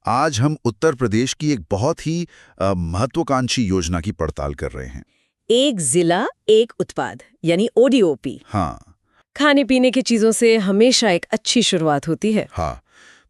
आज हम उत्तर प्रदेश की एक बहुत ही महत्वाकांक्षी योजना की पड़ताल कर रहे हैं। एक जिला एक उत्पाद यानी ओडीओपी। हाँ। खाने पीने की चीजों से हमेशा एक अच्छी शुरुआत होती है। हाँ,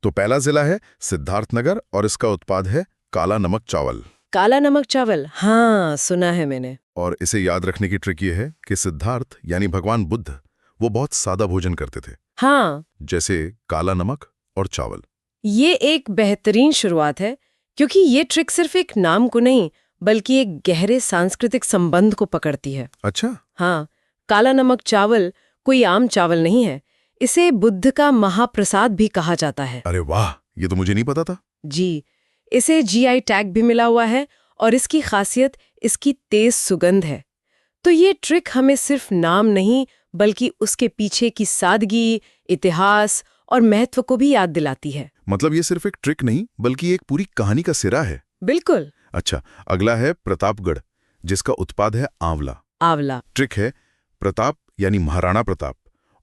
तो पहला जिला है सिद्धार्थनगर और इसका उत्पाद है काला नमक चावल। काला नमक चावल, हाँ सुना है मैंने। और इसे याद रखने की ट्रिक ये है कि सिद्धार्थ यानी भगवान बुद्ध वो बहुत सादा भोजन करते थे, हाँ, जैसे काला नमक और चावल। ये एक बेहतरीन शुरुआत है क्योंकि ये ट्रिक सिर्फ एक नाम को नहीं बल्कि एक गहरे सांस्कृतिक संबंध को पकड़ती है। अच्छा। हाँ, काला नमक चावल कोई आम चावल नहीं है। इसे बुद्ध का महाप्रसाद भी कहा जाता है। अरे वाह, ये तो मुझे नहीं पता था। जी, इसे जीआई टैग भी मिला हुआ है और इसकी खासियत इसकी तेज सुगंध है। तो ये ट्रिक हमें सिर्फ नाम नहीं बल्कि उसके पीछे की सादगी, इतिहास और महत्व को भी याद दिलाती है। मतलब ये सिर्फ एक ट्रिक नहीं बल्कि एक पूरी कहानी का सिरा है। बिल्कुल। अच्छा, अगला है प्रतापगढ़, जिसका उत्पाद है आंवला। आंवला। ट्रिक है प्रताप यानी महाराणा प्रताप,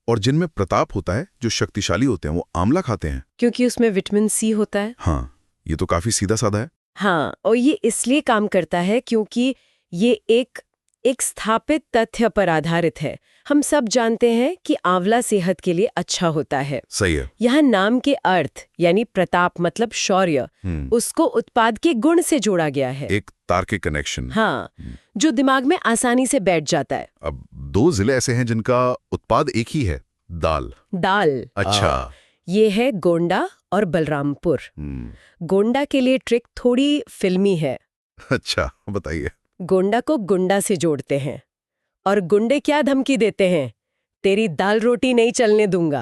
और जिनमें प्रताप होता है, जो शक्तिशाली होते हैं, वो आंवला खाते हैं क्योंकि उसमें विटामिन सी होता है। हाँ, ये तो काफी सीधा साधा है। हाँ, और ये इसलिए काम करता है क्योंकि ये एक स्थापित तथ्य पर आधारित है। हम सब जानते हैं कि आंवला सेहत के लिए अच्छा होता है। सही है। यहाँ नाम के अर्थ यानी प्रताप मतलब शौर्य, उसको उत्पाद के गुण से जोड़ा गया है। एक तार्किक कनेक्शन। हाँ, जो दिमाग में आसानी से बैठ जाता है। अब दो जिले ऐसे हैं जिनका उत्पाद एक ही है, दाल। दाल। अच्छा। ये है गोंडा और बलरामपुर। गोंडा के लिए ट्रिक थोड़ी फिल्मी है। अच्छा, बताइए। गोंडा को गुंडा से जोड़ते हैं और गुंडे क्या धमकी देते हैं, तेरी दाल रोटी नहीं चलने दूंगा।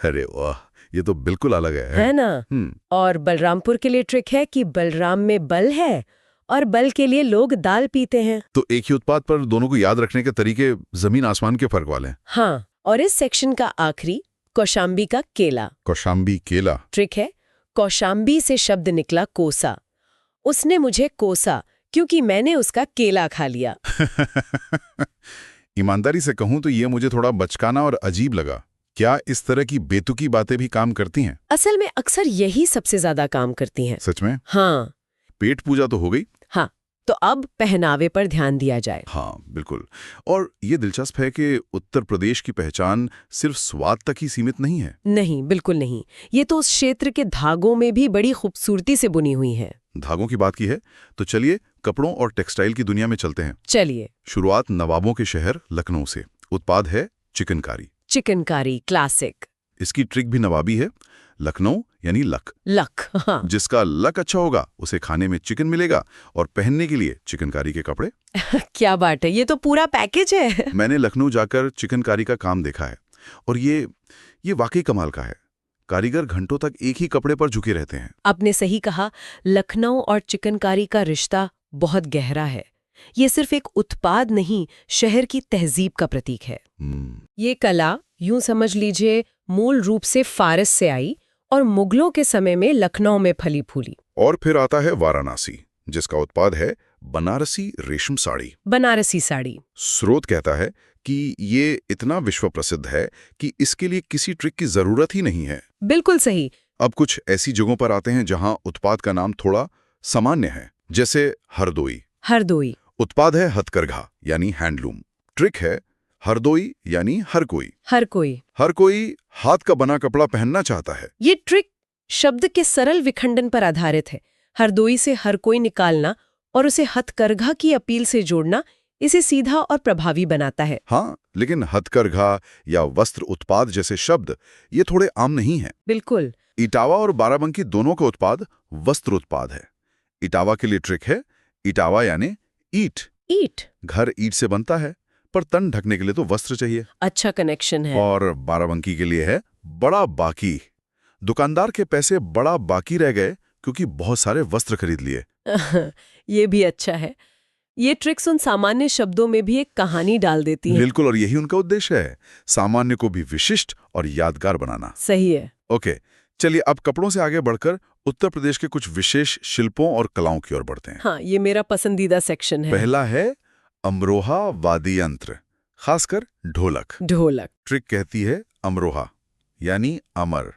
अरे वाह, ये तो बिल्कुल अलग है ना? और बलरामपुर के लिए ट्रिक है कि बलराम में बल है और बल के लिए लोग दाल पीते हैं। तो एक ही उत्पाद पर दोनों को याद रखने के तरीके जमीन आसमान के फर्क वाले हैं। हाँ, और इस सेक्शन का आखिरी कौशाम्बी का केला। कौशाम्बी केला। ट्रिक है कौशाम्बी से शब्द निकला कोसा। उसने मुझे कोसा क्योंकि मैंने उसका केला खा लिया। ईमानदारी से कहूं तो ये मुझे थोड़ा बचकाना और अजीब लगा। क्या इस तरह की बेतुकी बातें भी काम करती हैं? असल में अक्सर यही सबसे ज्यादा काम करती हैं। सच में? हाँ। पेट पूजा तो हो गई। हाँ, तो अब पहनावे पर ध्यान दिया जाए। हाँ बिल्कुल। और ये दिलचस्प है कि उत्तर प्रदेश की पहचान सिर्फ स्वाद तक ही सीमित नहीं है। नहीं, बिल्कुल नहीं। ये तो उस क्षेत्र के धागों में भी बड़ी खूबसूरती से बुनी हुई है। धागों की बात की है तो चलिए कपड़ों और टेक्सटाइल की दुनिया में चलते हैं। चलिए। शुरुआत नवाबों के शहर लखनऊ से। उत्पाद है चिकनकारी। चिकनकारी क्लासिक। इसकी ट्रिक भी नवाबी है। लखनऊ यानी लक। हाँ। जिसका लक अच्छा होगा उसे खाने में चिकन मिलेगा और पहनने के लिए चिकनकारी के कपड़े। क्या बात है, ये तो पूरा पैकेज है। मैंने लखनऊ जाकर चिकनकारी का काम देखा है और ये वाकई कमाल का है। कारीगर घंटों तक एक ही कपड़े पर झुके रहते हैं। आपने सही कहा, लखनऊ और चिकनकारी का रिश्ता बहुत गहरा है। ये सिर्फ एक उत्पाद नहीं, शहर की तहजीब का प्रतीक है। ये कला यूं समझ लीजिए मूल रूप से फारस से आई और मुगलों के समय में लखनऊ में फली फूली। और फिर आता है वाराणसी, जिसका उत्पाद है बनारसी रेशम साड़ी। बनारसी साड़ी। स्रोत कहता है कि ये इतना विश्व प्रसिद्ध है कि इसके लिए किसी ट्रिक की जरूरत ही नहीं है। बिल्कुल सही। अब कुछ ऐसी जगहों पर आते हैं जहां उत्पाद का नाम थोड़ा सामान्य है, जैसे हरदोई। हरदोई। उत्पाद है हथकरघा यानी हैंडलूम। ट्रिक है हरदोई यानी हर कोई। हर कोई हाथ का बना कपड़ा पहनना चाहता है। ये ट्रिक शब्द के सरल विखंडन पर आधारित है। हरदोई से हर कोई निकालना और उसे हथकरघा की अपील से जोड़ना इसे सीधा और प्रभावी बनाता है। हाँ, लेकिन हथकरघा या वस्त्र उत्पाद जैसे शब्द ये थोड़े आम नहीं हैं। बिल्कुल। इटावा और बाराबंकी दोनों का उत्पाद वस्त्र उत्पाद है। इटावा के लिए ट्रिक है इटावा यानी ईट। घर ईट से बनता है, पर तन ढकने के लिए तो वस्त्र चाहिए। अच्छा कनेक्शन है। और बाराबंकी के लिए है बड़ा बाकी। दुकानदार के पैसे बड़ा बाकी रह गए क्योंकि बहुत सारे वस्त्र खरीद लिए। ये भी अच्छा है। ये ट्रिक्स उन सामान्य शब्दों में भी एक कहानी डाल देती है। बिल्कुल, और यही उनका उद्देश्य है, सामान्य को भी विशिष्ट और यादगार बनाना। सही है। ओके, चलिए अब कपड़ों से आगे बढ़कर उत्तर प्रदेश के कुछ विशेष शिल्पों और कलाओं की ओर बढ़ते हैं। हाँ, ये मेरा पसंदीदा सेक्शन है। पहला है अमरोहा वाद्य यंत्र, खासकर ढोलक। ट्रिक कहती है अमरोहा यानी अमर।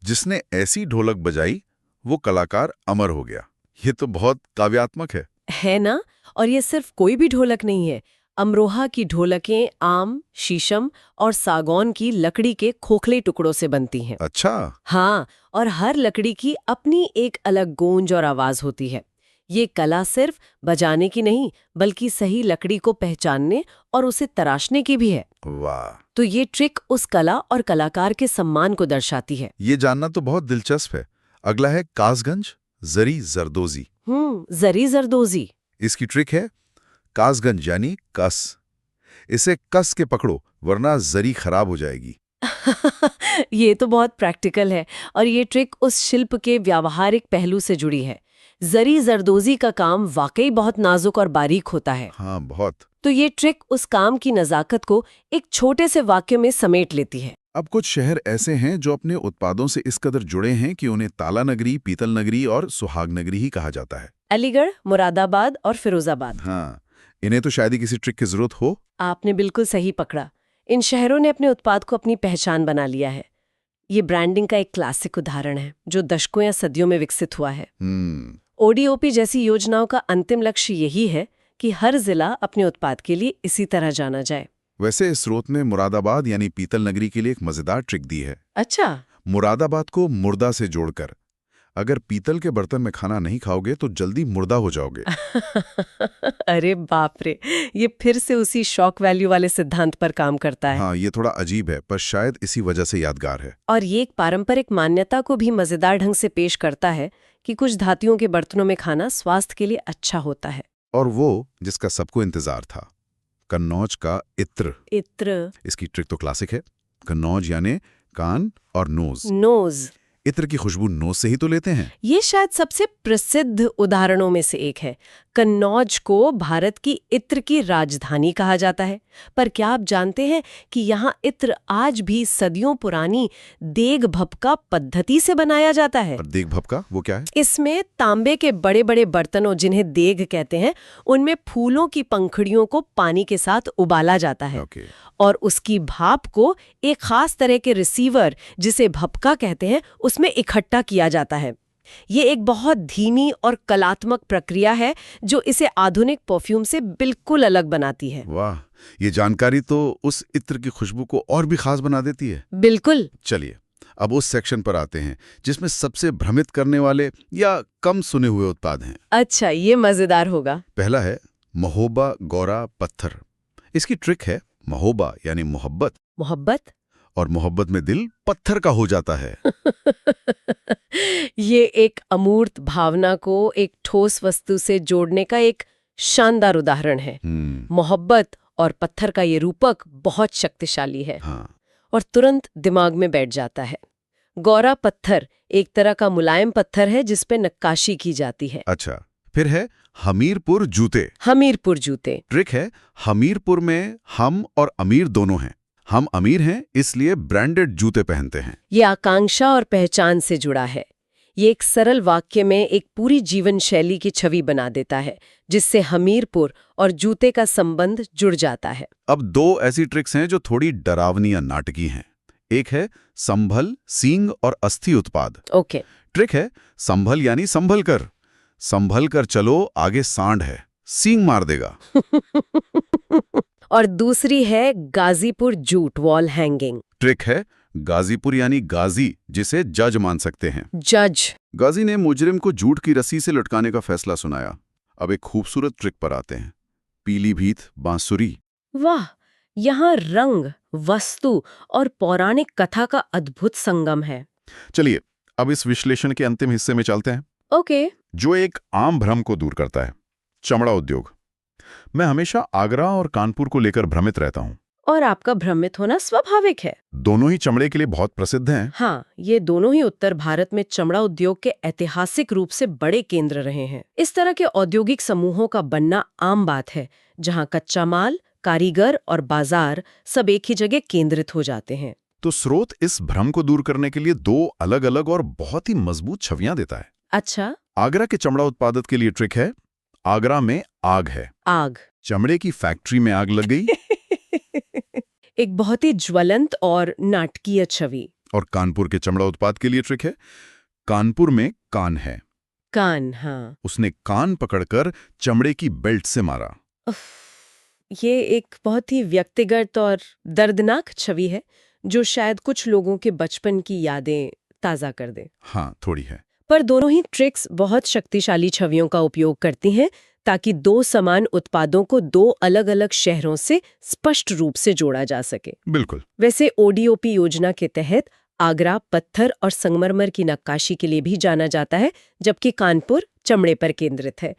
जिसने ऐसी ढोलक बजाई वो कलाकार अमर हो गया। ये तो बहुत काव्यात्मक है ना? और ये सिर्फ कोई भी ढोलक नहीं है। अमरोहा की ढोलकें आम, शीशम और सागौन की लकड़ी के खोखले टुकड़ों से बनती हैं। अच्छा। हाँ, और हर लकड़ी की अपनी एक अलग गूंज और आवाज होती है। ये कला सिर्फ बजाने की नहीं, बल्कि सही लकड़ी को पहचानने और उसे तराशने की भी है। वाह, तो ये ट्रिक उस कला और कलाकार के सम्मान को दर्शाती है। ये जानना तो बहुत दिलचस्प है। अगला है कासगंज जरी जरदोजी। जरी जरदोजी। इसकी ट्रिक है कासगंज यानी कस। इसे कस के पकड़ो वरना जरी खराब हो जाएगी। ये तो बहुत प्रैक्टिकल है और ये ट्रिक उस शिल्प के व्यावहारिक पहलू से जुड़ी है। जरी जरदोजी का काम वाकई बहुत नाजुक और बारीक होता है। हाँ, बहुत। तो ये ट्रिक उस काम की नजाकत को एक छोटे से वाक्य में समेट लेती है। अब कुछ शहर ऐसे हैं जो अपने उत्पादों से इस कदर जुड़े हैं कि उन्हें ताला नगरी, पीतल नगरी और सुहाग नगरी ही कहा जाता है। अलीगढ़, मुरादाबाद और फिरोजाबाद। हाँ, इन्हें तो शायद ही किसी ट्रिक की जरूरत हो। आपने बिल्कुल सही पकड़ा। इन शहरों ने अपने उत्पाद को अपनी पहचान बना लिया है। ये ब्रांडिंग का एक क्लासिक उदाहरण है जो दशकों या सदियों में विकसित हुआ है। ओडीओपी जैसी योजनाओं का अंतिम लक्ष्य यही है कि हर जिला अपने उत्पाद के लिए इसी तरह जाना जाए। वैसे इस स्रोत ने मुरादाबाद यानी पीतल नगरी के लिए एक मजेदार ट्रिक दी है। अच्छा। मुरादाबाद को मुर्दा से जोड़कर, अगर पीतल के बर्तन में खाना नहीं खाओगे तो जल्दी मुर्दा हो जाओगे। अरे बाप रे, ये फिर से उसी शॉक वैल्यू वाले सिद्धांत पर काम करता है। हाँ, ये थोड़ा अजीब है पर शायद इसी वजह से यादगार है। और ये एक पारंपरिक मान्यता को भी मजेदार ढंग से पेश करता है कि कुछ धातुओं के बर्तनों में खाना स्वास्थ्य के लिए अच्छा होता है। और वो जिसका सबको इंतजार था, कन्नौज का इत्र। इसकी ट्रिक तो क्लासिक है। कन्नौज यानी कान और नोज। इत्र की खुशबू नोज से ही तो लेते हैं। ये शायद सबसे प्रसिद्ध उदाहरणों में से एक है। कन्नौज को भारत की इत्र की राजधानी कहा जाता है। पर क्या आप जानते हैं कि यहाँ इत्र आज भी सदियों पुरानी देग भपका पद्धति से बनाया जाता है। और देग भपका वो क्या है? इसमें तांबे के बड़े बड़े बर्तनों, जिन्हें देग कहते हैं, उनमें फूलों की पंखुड़ियों को पानी के साथ उबाला जाता है। और उसकी भाप को एक खास तरह के रिसीवर, जिसे भपका कहते हैं, उसमें इकट्ठा किया जाता है। ये एक बहुत धीमी और कलात्मक प्रक्रिया है जो इसे आधुनिक परफ्यूम से बिल्कुल अलग बनाती है। वाह, ये जानकारी तो उस इत्र की खुशबू को और भी खास बना देती है। बिल्कुल। चलिए अब उस सेक्शन पर आते हैं जिसमें सबसे भ्रमित करने वाले या कम सुने हुए उत्पाद हैं। अच्छा, ये मजेदार होगा। पहला है महोबा गौरा पत्थर। इसकी ट्रिक है महोबा यानी मोहब्बत, और मोहब्बत में दिल पत्थर का हो जाता है। ये एक अमूर्त भावना को एक ठोस वस्तु से जोड़ने का एक शानदार उदाहरण है। मोहब्बत और पत्थर का ये रूपक बहुत शक्तिशाली है। हाँ। और तुरंत दिमाग में बैठ जाता है। गौरा पत्थर एक तरह का मुलायम पत्थर है जिस पे नक्काशी की जाती है। अच्छा, फिर है हमीरपुर जूते। ट्रिक है हमीरपुर में हम और अमीर दोनों हैं। हम अमीर हैं इसलिए ब्रांडेड जूते पहनते हैं। ये आकांक्षा और पहचान से जुड़ा है। ये एक सरल वाक्य में एक पूरी जीवन शैली की छवि बना देता है जिससे हमीरपुर और जूते का संबंध जुड़ जाता है। अब दो ऐसी ट्रिक्स हैं जो थोड़ी डरावनी या नाटकी हैं। एक है संभल, सींग और अस्थि उत्पाद। ओके। ट्रिक है संभल यानी संभल कर चलो, आगे सांड है, सींग मार देगा। और दूसरी है Ghazipur jute wall hanging. Trick है गाजीपुर यानी गाजी, जिसे जज मान सकते हैं। गाजी ने मुजरिम को जूट की रस्सी से लटकाने का फैसला सुनाया। अब एक खूबसूरत ट्रिक पर आते हैं, पीलीभीत बांसुरी। वाह, यहाँ रंग, वस्तु और पौराणिक कथा का अद्भुत संगम है। चलिए अब इस विश्लेषण के अंतिम हिस्से में चलते हैं। ओके। जो एक आम भ्रम को दूर करता है, चमड़ा उद्योग। मैं हमेशा आगरा और कानपुर को लेकर भ्रमित रहता हूँ। और आपका भ्रमित होना स्वाभाविक है। दोनों ही चमड़े के लिए बहुत प्रसिद्ध हैं। हाँ, ये दोनों ही उत्तर भारत में चमड़ा उद्योग के ऐतिहासिक रूप से बड़े केंद्र रहे हैं। इस तरह के औद्योगिक समूहों का बनना आम बात है, जहाँ कच्चा माल, कारीगर और बाजार सब एक ही जगह केंद्रित हो जाते हैं। तो स्रोत इस भ्रम को दूर करने के लिए दो अलग अलग और बहुत ही मजबूत छवियां देता है। अच्छा। आगरा के चमड़ा उत्पादक के लिए ट्रिक है, आगरा में आग है। आग, चमड़े की फैक्ट्री में आग लग गई। एक बहुत ही ज्वलंत और नाटकीय छवि। और कानपुर के चमड़ा उत्पाद के लिए ट्रिक है, कानपुर में कान है। कान, हाँ। उसने कान पकड़कर चमड़े की बेल्ट से मारा। ये एक बहुत ही व्यक्तिगत और दर्दनाक छवि है जो शायद कुछ लोगों के बचपन की यादें ताज़ा कर दे। हाँ, थोड़ी है। पर दोनों ही ट्रिक्स बहुत शक्तिशाली छवियों का उपयोग करती हैं ताकि दो समान उत्पादों को दो अलग-अलग शहरों से स्पष्ट रूप से जोड़ा जा सके। बिल्कुल। वैसे ओडीओपी योजना के तहत आगरा पत्थर और संगमरमर की नक्काशी के लिए भी जाना जाता है, जबकि कानपुर चमड़े पर केंद्रित है।